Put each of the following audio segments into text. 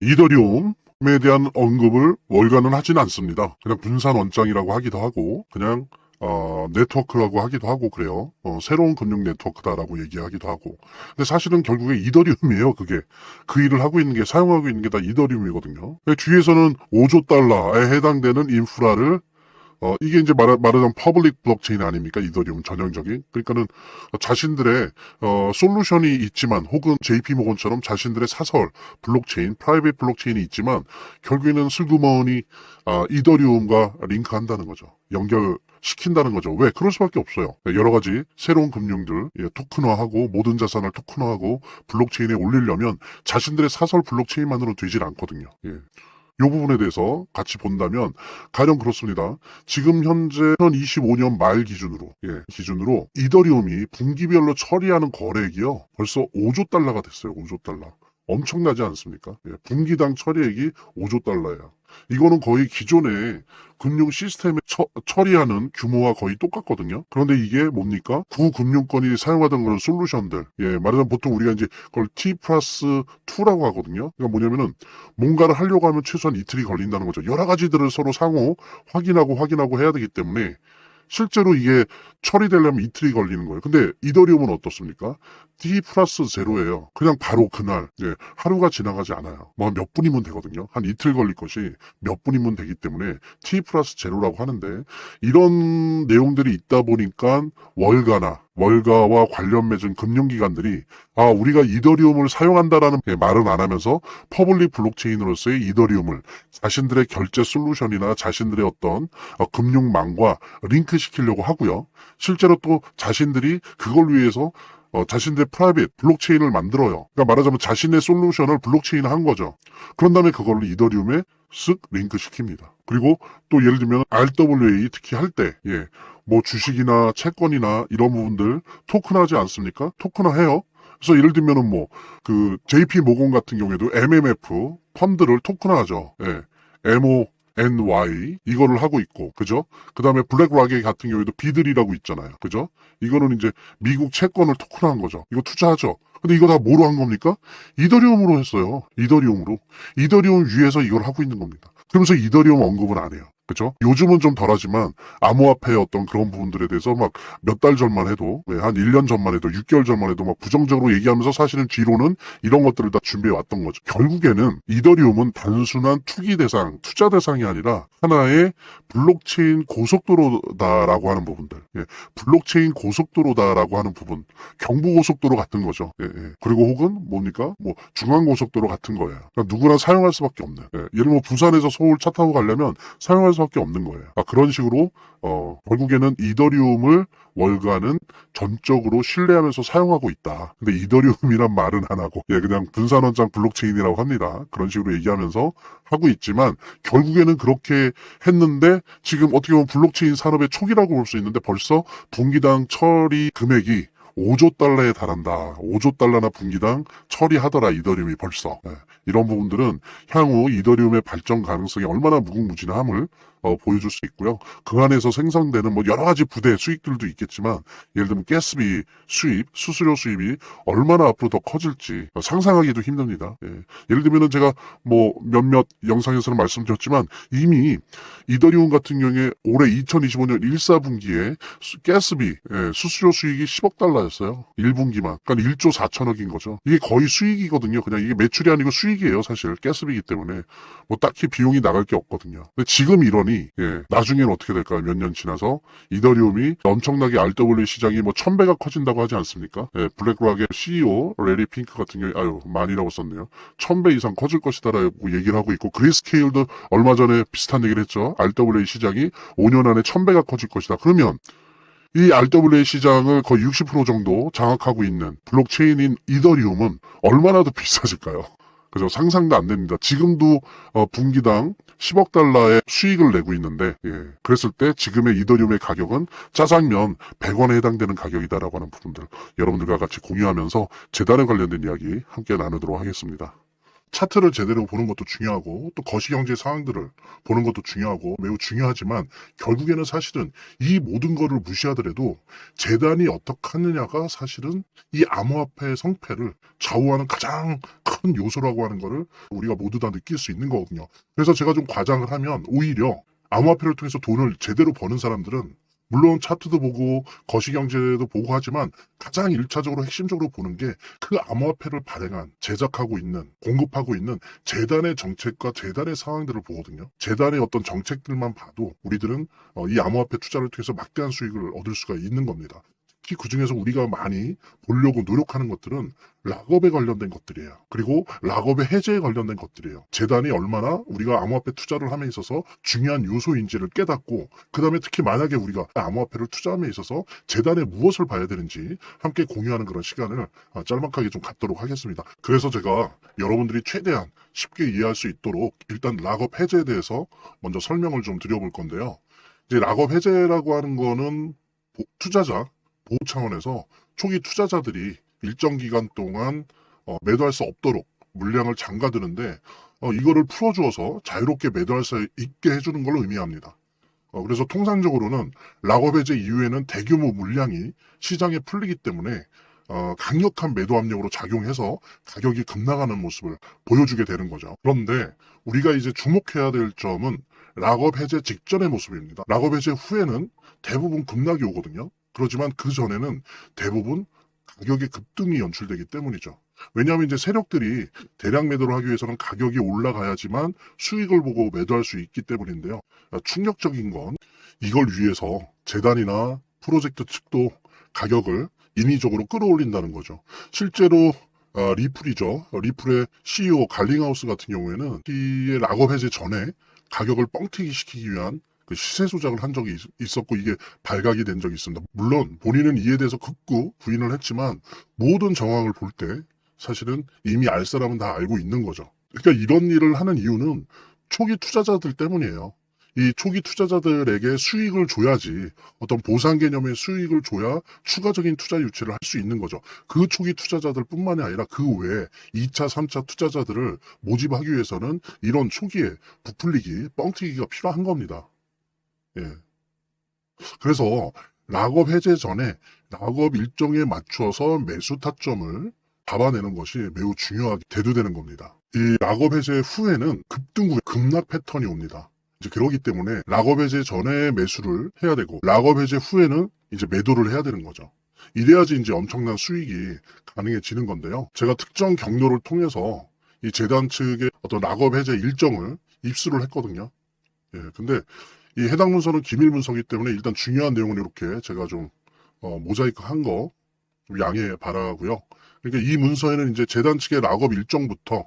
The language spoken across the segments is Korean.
이더리움에 대한 언급을 월간은 하진 않습니다. 그냥 분산 원장이라고 하기도 하고, 그냥 네트워크라고 하기도 하고 그래요. 새로운 금융 네트워크다라고 얘기하기도 하고. 근데 사실은 결국에 이더리움이에요, 그게. 그 일을 하고 있는 게, 사용하고 있는 게 다 이더리움이거든요. 뒤에서는 5조 달러에 해당되는 인프라를 이게 이제 말하자면 퍼블릭 블록체인 아닙니까? 이더리움 전형적인. 그러니까는 자신들의, 솔루션이 있지만, 혹은 JP 모건처럼 자신들의 사설, 블록체인, 프라이빗 블록체인이 있지만, 결국에는 슬그머니, 이더리움과 링크한다는 거죠. 연결시킨다는 거죠. 왜? 그럴 수밖에 없어요. 여러 가지 새로운 금융들, 토큰화하고, 모든 자산을 토큰화하고, 블록체인에 올리려면 자신들의 사설 블록체인만으로 되질 않거든요. 예. 이 부분에 대해서 같이 본다면 가령 그렇습니다. 지금 현재 2025년 말 기준으로 이더리움이 분기별로 처리하는 거래액이요. 벌써 5조 달러가 됐어요. 5조 달러. 엄청나지 않습니까? 분기당 처리액이 5조 달러예요. 이거는 거의 기존의 금융 시스템에 처리하는 규모와 거의 똑같거든요. 그런데 이게 뭡니까? 구금융권이 사용하던 그런 솔루션들. 말하자면 보통 우리가 이제 그걸 T 플러스 2라고 하거든요. 그러니까 뭐냐면은 뭔가를 하려고 하면 최소한 이틀이 걸린다는 거죠. 여러 가지들을 서로 상호 확인하고 해야 되기 때문에 실제로 이게 처리되려면 이틀이 걸리는 거예요. 근데 이더리움은 어떻습니까? T 플러스 제로예요. 그냥 바로 그날, 하루가 지나가지 않아요. 뭐 몇 분이면 되거든요. 한 이틀 걸릴 것이 몇 분이면 되기 때문에 T 플러스 제로라고 하는데 이런 내용들이 있다 보니까 월가와 관련 맺은 금융기관들이 우리가 이더리움을 사용한다라는 말은 안 하면서 퍼블릭 블록체인으로서의 이더리움을 자신들의 결제 솔루션이나 자신들의 어떤 금융망과 링크시키려고 하고요. 실제로 또 자신들이 그걸 위해서 자신들의 프라이빗 블록체인을 만들어요. 그러니까 말하자면 자신의 솔루션을 블록체인에 한 거죠. 그런 다음에 그걸로 이더리움에 쓱 링크 시킵니다. 그리고 또 예를 들면 RWA 특히 할 때, 뭐 주식이나 채권이나 이런 부분들 토큰하지 않습니까? 토큰화해요. 그래서 예를 들면은 그 JP 모건 같은 경우에도 MMF 펀드를 토큰화하죠. MONY 이거를 하고 있고, 그죠? 그 다음에 블랙락의 같은 경우에도 비들이라고 있잖아요. 그죠? 이거는 이제 미국 채권을 토큰화한 거죠. 이거 투자하죠. 근데 이거 다 뭐로 한 겁니까? 이더리움으로 했어요. 이더리움으로. 이더리움 위에서 이걸 하고 있는 겁니다. 그러면서 이더리움 언급은 안 해요. 그죠? 요즘은 좀 덜하지만 암호화폐의 어떤 그런 부분들에 대해서 막 몇 달 전만 해도, 한 1년 전만 해도, 6개월 전만 해도 막 부정적으로 얘기하면서 사실은 뒤로는 이런 것들을 다 준비해 왔던 거죠. 결국에는 이더리움은 단순한 투자 대상이 아니라 하나의 블록체인 고속도로다라고 하는 부분들. 블록체인 고속도로다라고 하는 부분. 경부고속도로 같은 거죠. 그리고 혹은 뭡니까? 뭐 중앙고속도로 같은 거예요. 그러니까 누구나 사용할 수밖에 없는. 예를 들면 부산에서 서울 차 타고 가려면 사용할 수밖에 없는 거예요. 그런 식으로 결국에는 이더리움을 월가는 전적으로 신뢰하면서 사용하고 있다. 근데 이더리움이란 말은 안 하고 그냥 분산원장 블록체인이라고 합니다. 그런 식으로 얘기하면서 하고 있지만 결국에는 그렇게 했는데 지금 어떻게 보면 블록체인 산업의 초기라고 볼 수 있는데 벌써 분기당 처리 금액이 5조 달러에 달한다. 5조 달러나 분기당 처리하더라 이더리움이 벌써. 이런 부분들은 향후 이더리움의 발전 가능성이 얼마나 무궁무진함을 보여줄 수 있고요. 그 안에서 생성되는 뭐 여러 가지 부대 수익들도 있겠지만 예를 들면 가스비 수입, 수수료 수입이 얼마나 앞으로 더 커질지 상상하기도 힘듭니다. 예를 들면은 제가 뭐 몇몇 영상에서는 말씀드렸지만 이미 이더리움 같은 경우에 올해 2025년 1사분기에 가스비 수수료 수익이 10억 달러였어요. 1분기만. 그러니까 1조 4천억인 거죠. 이게 거의 수익이거든요. 그냥 이게 매출이 아니고 수익이에요. 사실 가스비이기 때문에 뭐 딱히 비용이 나갈 게 없거든요. 근데 지금 이러니 나중에는 어떻게 될까요? 몇 년 지나서 이더리움이 엄청나게 RW 시장이 뭐 1000배가 커진다고 하지 않습니까? 블랙락의 CEO 레리 핑크 같은 경우에 만이라고 썼네요. 1000배 이상 커질 것이다라고 얘기를 하고 있고 그레이스케일도 얼마 전에 비슷한 얘기를 했죠. RWA 시장이 5년 안에 1000배가 커질 것이다. 그러면 이 RWA 시장을 거의 60% 정도 장악하고 있는 블록체인인 이더리움은 얼마나 더 비싸질까요? 그죠? 상상도 안 됩니다. 지금도 분기당 10억 달러의 수익을 내고 있는데 그랬을 때 지금의 이더리움의 가격은 짜장면 100원에 해당되는 가격이다라고 하는 부분들 여러분들과 같이 공유하면서 재단에 관련된 이야기 함께 나누도록 하겠습니다. 차트를 제대로 보는 것도 중요하고 또 거시경제 상황들을 보는 것도 중요하고 매우 중요하지만 결국에는 사실은 이 모든 거를 무시하더라도 재단이 어떻게 하느냐가 사실은 이 암호화폐의 성패를 좌우하는 가장 큰 요소라고 하는 거를 우리가 모두 다 느낄 수 있는 거거든요. 그래서 제가 좀 과장을 하면 오히려 암호화폐를 통해서 돈을 제대로 버는 사람들은 물론 차트도 보고 거시경제도 보고 하지만 가장 일차적으로 핵심적으로 보는 게 그 암호화폐를 발행한, 제작하고 있는, 공급하고 있는 재단의 정책과 재단의 상황들을 보거든요. 재단의 어떤 정책들만 봐도 우리들은 이 암호화폐 투자를 통해서 막대한 수익을 얻을 수가 있는 겁니다. 특히 그중에서 우리가 많이 보려고 노력하는 것들은 락업에 관련된 것들이에요. 그리고 락업의 해제에 관련된 것들이에요. 재단이 얼마나 우리가 암호화폐 투자를 함에 있어서 중요한 요소인지를 깨닫고 그 다음에 특히 만약에 우리가 암호화폐를 투자함에 있어서 재단에 무엇을 봐야 되는지 함께 공유하는 그런 시간을 짤막하게 좀 갖도록 하겠습니다. 그래서 제가 여러분들이 최대한 쉽게 이해할 수 있도록 일단 락업 해제에 대해서 먼저 설명을 좀 드려볼 건데요. 이제 락업 해제라고 하는 거는 투자자, 보호 차원에서 초기 투자자들이 일정 기간 동안 매도할 수 없도록 물량을 잠가두는데 이거를 풀어주어서 자유롭게 매도할 수 있게 해주는 걸 의미합니다. 그래서 통상적으로는 락업 해제 이후에는 대규모 물량이 시장에 풀리기 때문에 강력한 매도 압력으로 작용해서 가격이 급락하는 모습을 보여주게 되는 거죠. 그런데 우리가 이제 주목해야 될 점은 락업 해제 직전의 모습입니다. 락업 해제 후에는 대부분 급락이 오거든요. 그렇지만 그 전에는 대부분 가격의 급등이 연출되기 때문이죠. 왜냐하면 이제 세력들이 대량 매도를 하기 위해서는 가격이 올라가야지만 수익을 보고 매도할 수 있기 때문인데요. 충격적인 건 이걸 위해서 재단이나 프로젝트 측도 가격을 인위적으로 끌어올린다는 거죠. 실제로 리플이죠. 리플의 CEO 갈링하우스 같은 경우에는 이 락업 해제 전에 가격을 뻥튀기 시키기 위한 그 시세 조작을 한 적이 있었고 이게 발각이 된 적이 있습니다. 물론 본인은 이에 대해서 극구 부인을 했지만 모든 정황을 볼 때 사실은 이미 알 사람은 다 알고 있는 거죠. 그러니까 이런 일을 하는 이유는 초기 투자자들 때문이에요. 이 초기 투자자들에게 수익을 줘야지 어떤 보상 개념의 수익을 줘야 추가적인 투자 유치를 할 수 있는 거죠. 그 초기 투자자들 뿐만이 아니라 그 외에 2차, 3차 투자자들을 모집하기 위해서는 이런 초기에 부풀리기, 뻥튀기가 필요한 겁니다. 예. 그래서 락업 해제 전에 락업 일정에 맞춰서 매수 타점을 잡아내는 것이 매우 중요하게 대두되는 겁니다. 이 락업 해제 후에는 급등 후에 급락 패턴이 옵니다. 이제 그러기 때문에 락업 해제 전에 매수를 해야 되고 락업 해제 후에는 이제 매도를 해야 되는 거죠. 이래야지 이제 엄청난 수익이 가능해지는 건데요. 제가 특정 경로를 통해서 이 재단 측의 어떤 락업 해제 일정을 입수를 했거든요. 예, 근데 이 해당 문서는 기밀 문서이기 때문에 일단 중요한 내용을 이렇게 제가 좀 모자이크 한 거 좀 양해 바라고요. 그러니까 이 문서에는 이제 재단 측의 락업 일정부터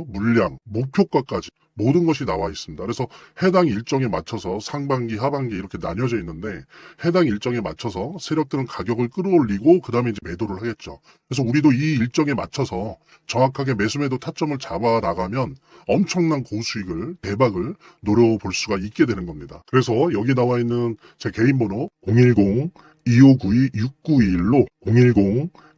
물량, 목표가까지 모든 것이 나와 있습니다. 그래서 해당 일정에 맞춰서 상반기, 하반기 이렇게 나뉘어져 있는데 해당 일정에 맞춰서 세력들은 가격을 끌어올리고 그 다음에 이제 매도를 하겠죠. 그래서 우리도 이 일정에 맞춰서 정확하게 매수매도 타점을 잡아 나가면 엄청난 고수익을, 대박을 노려볼 수가 있게 되는 겁니다. 그래서 여기 나와 있는 제 개인 번호 010-2592-6921로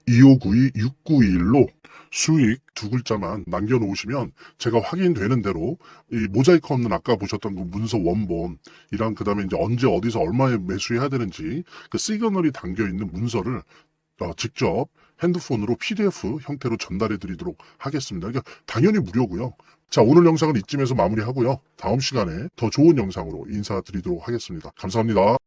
010-2592-6921로 수익 두 글자만 남겨놓으시면 제가 확인되는 대로 이 모자이크 없는 아까 보셨던 그 문서 원본이랑 그 다음에 이제 언제 어디서 얼마에 매수해야 되는지 그 시그널이 담겨있는 문서를 직접 핸드폰으로 PDF 형태로 전달해 드리도록 하겠습니다. 그러니까 당연히 무료고요. 자, 오늘 영상은 이쯤에서 마무리하고요. 다음 시간에 더 좋은 영상으로 인사드리도록 하겠습니다. 감사합니다.